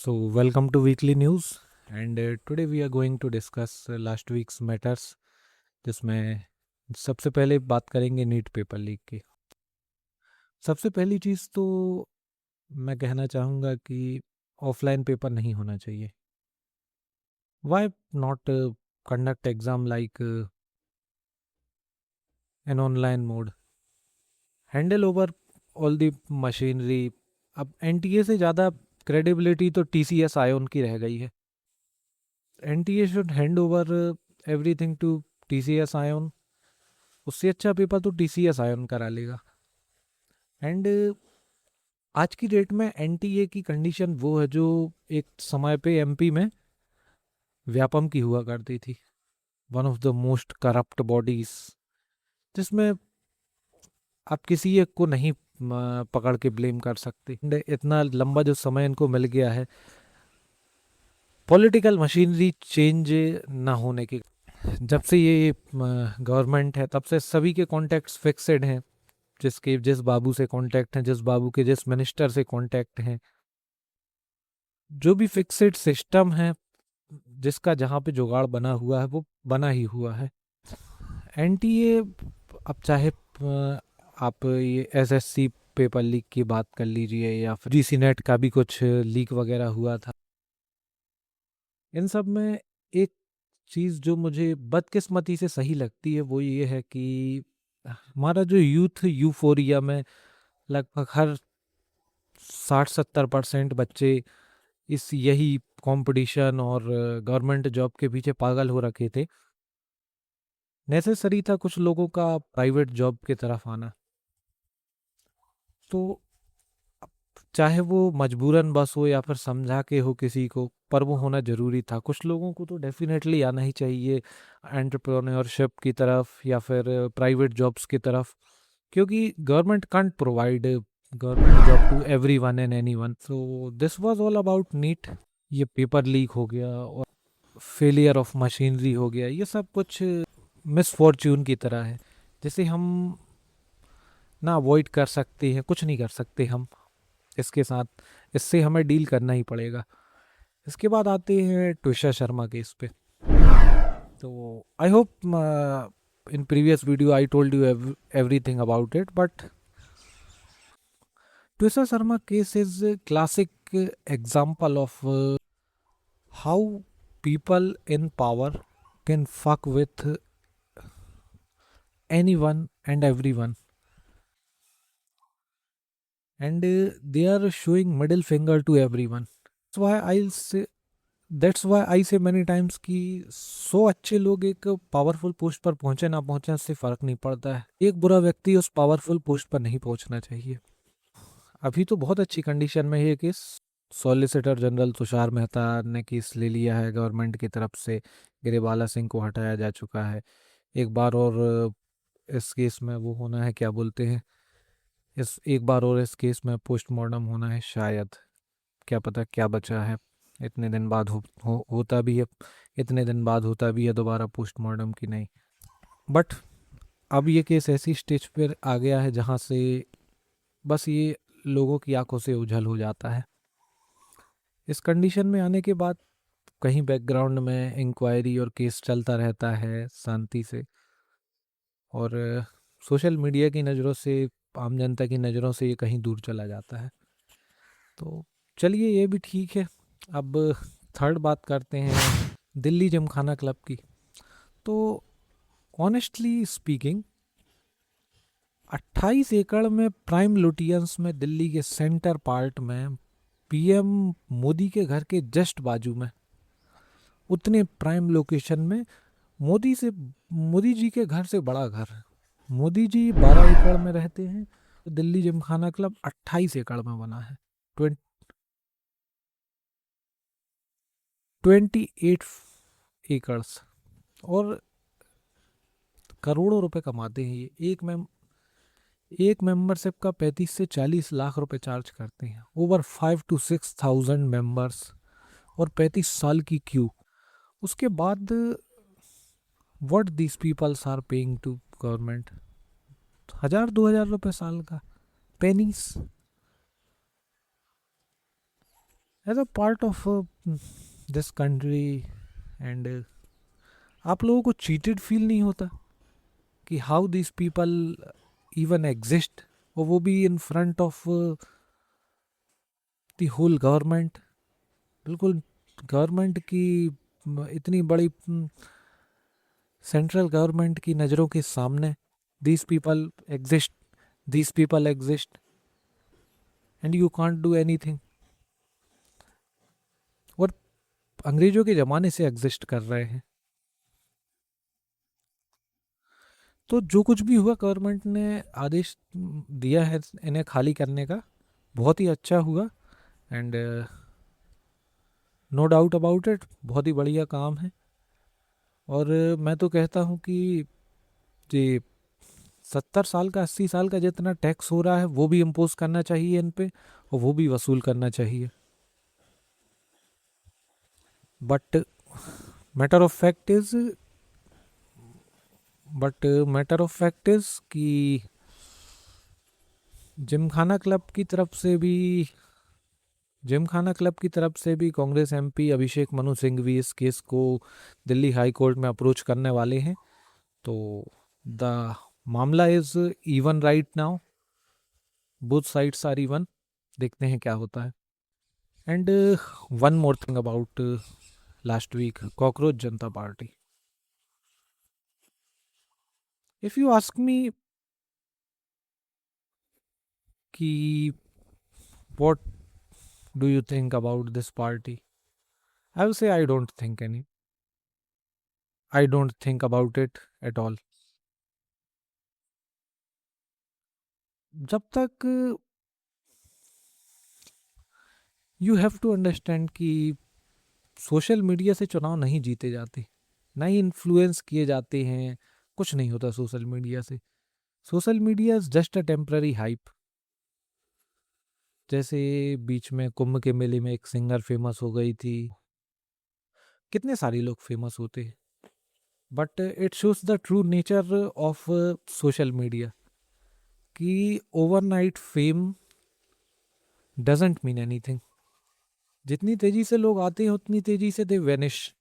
Welcome to Weekly News, and today we are going to discuss last week's matters, जिसमें सबसे पहले बात करेंगे नीट पेपर लीक की। सबसे पहली चीज़ तो मैं कहना चाहूँगा कि ऑफलाइन पेपर नहीं होना चाहिए। Why not conduct exam like an online mode? Handle over all the machinery। अब एनटीए से ज़्यादा क्रेडिबिलिटी तो टीसीएस आयोन की रह गई है। NTA should hand over everything to TCS iON. उससे अच्छा पेपर तो टीसीएस आयोन करा लेगा। एंड आज की डेट में एनटीए की कंडीशन वो है जो एक समय पे एमपी में व्यापम की हुआ करती थी, one of the most corrupt bodies, जिसमें आप किसी एक को नहीं पकड़ के ब्लेम कर सकते। And इतना लंबा जो समय इनको मिल गया है पॉलिटिकल मशीनरी चेंज ना होने के, जब से ये गवर्नमेंट है तब से सभी के कॉन्टैक्ट्स फिक्सेड हैं। जिस बाबू से कांटेक्ट हैं, जिस बाबू के जिस मिनिस्टर से कांटेक्ट हैं, जो भी फिक्सेड सिस्टम है, जिसका जहाँ पे जुगाड़ बना हुआ है वो बना ही हुआ है। एनटीए अब चाहे आप ये एसएससी पेपर लीक की बात कर लीजिए या फिर जीसी नेट का भी कुछ लीक वगैरह हुआ था, इन सब में एक चीज़ जो मुझे बदकिस्मती से सही लगती है वो ये है कि हमारा जो यूथ यूफोरिया में लगभग हर 60-70% बच्चे इस यही कंपटीशन और गवर्नमेंट जॉब के पीछे पागल हो रखे थे। नेसेसरी था कुछ लोगों का प्राइवेट जॉब की तरफ आना, तो चाहे वो मजबूरन बस हो या फिर समझा के हो किसी को, पर वो होना ज़रूरी था। कुछ लोगों को तो डेफिनेटली आना ही चाहिए एंटरप्रेन्योरशिप की तरफ या फिर प्राइवेट जॉब्स की तरफ, क्योंकि government can't provide government job to everyone and anyone. So this was all about NEET. ये पेपर लीक हो गया और फेलियर ऑफ मशीनरी हो गया, ये सब कुछ मिसफॉर्च्यून की तरह है, जिसे हम ना अवॉइड कर सकते हैं, कुछ नहीं कर सकते हम इसके साथ। इससे हमें डील करना ही पड़ेगा। इसके बाद आते हैं ट्विशा शर्मा केस पे। तो I hope in previous video I told you everything about it, but Twisha Sharma case is classic example of how people in power can fuck with anyone and everyone, and they are showing middle finger to everyone. That's why I say many times कि 100 अच्छे लोग एक powerful post पर पहुंचे ना पहुंचे उससे फर्क नहीं पड़ता है, एक बुरा व्यक्ति उस पावरफुल पोस्ट पर नहीं पहुंचना चाहिए। अभी तो बहुत अच्छी कंडीशन में है ये case. Solicitor general Tushar Mehta ने केस ले लिया है गवर्नमेंट की तरफ से, गिरिबाला सिंह को हटाया जा चुका है। एक बार और इस केस में वो होना है, क्या बोलते हैं, इस एक बार और इस केस में पोस्टमार्टम होना है शायद, क्या पता क्या बचा है। इतने दिन बाद होता भी है, इतने दिन बाद होता भी है दोबारा पोस्टमार्टम की नहीं। बट अब ये केस ऐसी स्टेज पर आ गया है जहाँ से बस ये लोगों की आंखों से उछल हो जाता है। इस कंडीशन में आने के बाद कहीं बैकग्राउंड में इंक्वायरी और केस चलता रहता है शांति से, और सोशल मीडिया की नज़रों से, आम जनता की नज़रों से ये कहीं दूर चला जाता है। तो चलिए ये भी ठीक है। अब थर्ड बात करते हैं दिल्ली जिमखाना क्लब की। तो ऑनेस्टली स्पीकिंग 28 एकड़ में प्राइम लोटियंस में दिल्ली के सेंटर पार्ट में पीएम मोदी के घर के जस्ट बाजू में, उतने प्राइम लोकेशन में, मोदी जी के घर से बड़ा घर है। मोदी जी 12 एकड़ में रहते हैं, तो दिल्ली जिमखाना क्लब 28 एकड़ में बना है। 28 एकड़्स, और करोड़ों रुपए कमाते हैं ये। एक मेंबरशिप का 35 से 40 लाख रुपए चार्ज करते हैं। ओवर 5 to 6 thousand मेंबर्स और 35 साल की क्यू। उसके बाद what these peoples are paying to government, 1000-2000 रुपए साल का, pennies. As a part of this country and आप लोगों को चीटेड फील नहीं होता कि how this people even exist, और वो भी in front of the whole government, बिल्कुल गवर्नमेंट की इतनी बड़ी सेंट्रल गवर्नमेंट की नज़रों के सामने these people exist, these people exist and you can't do anything. और अंग्रेजों के ज़माने से एग्जिस्ट कर रहे हैं। तो जो कुछ भी हुआ, गवर्नमेंट ने आदेश दिया है इन्हें खाली करने का, बहुत ही अच्छा हुआ and no doubt about it, बहुत ही बढ़िया काम है। और मैं तो कहता हूँ कि ये 70 साल का 80 साल का जितना टैक्स हो रहा है वो भी इम्पोज करना चाहिए इन पे, और वो भी वसूल करना चाहिए। But matter of fact is matter of fact is कि जिमखाना क्लब की तरफ से भी जिमखाना क्लब की तरफ से भी कांग्रेस एमपी अभिषेक मनु सिंह भी इस केस को दिल्ली हाई कोर्ट में अप्रोच करने वाले हैं। तो द मामला is even right now, both sides are even. देखते हैं क्या होता है। And one more thing about last week cockroach Janata party. If you ask me कि what do you think about this party, I will say I don't think about it at all। जब तक you have to understand कि social media से चुनाव नहीं जीते जाते, ना ही इन्फ्लुएंस किए जाते हैं, कुछ नहीं होता सोशल मीडिया से। Social media is just a temporary hype. जैसे बीच में कुंभ के मेले में एक सिंगर फेमस हो गई थी, कितने सारे लोग फेमस होते हैं, but it shows the true nature of social media कि overnight fame doesn't mean anything. जितनी तेजी से लोग आते हैं उतनी तेजी से they vanish.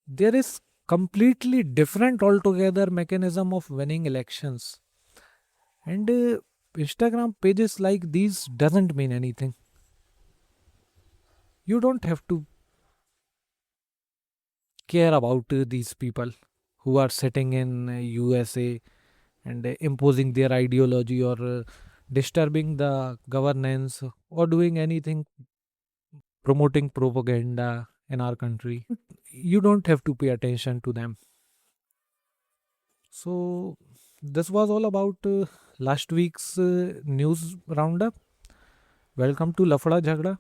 There is completely different altogether mechanism of winning elections, and Instagram pages like these doesn't mean anything. You don't have to care about these people who are sitting in USA and imposing their ideology, or disturbing the governance, or doing anything promoting propaganda in our country. You don't have to pay attention to them. So this was all about last week's news roundup. Welcome to Lafada Jhagda,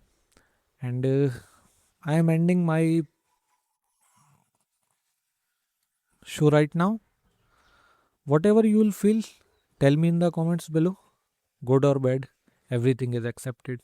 and I am ending my show right now. Whatever you will feel, tell me in the comments below. Good or bad, everything is accepted.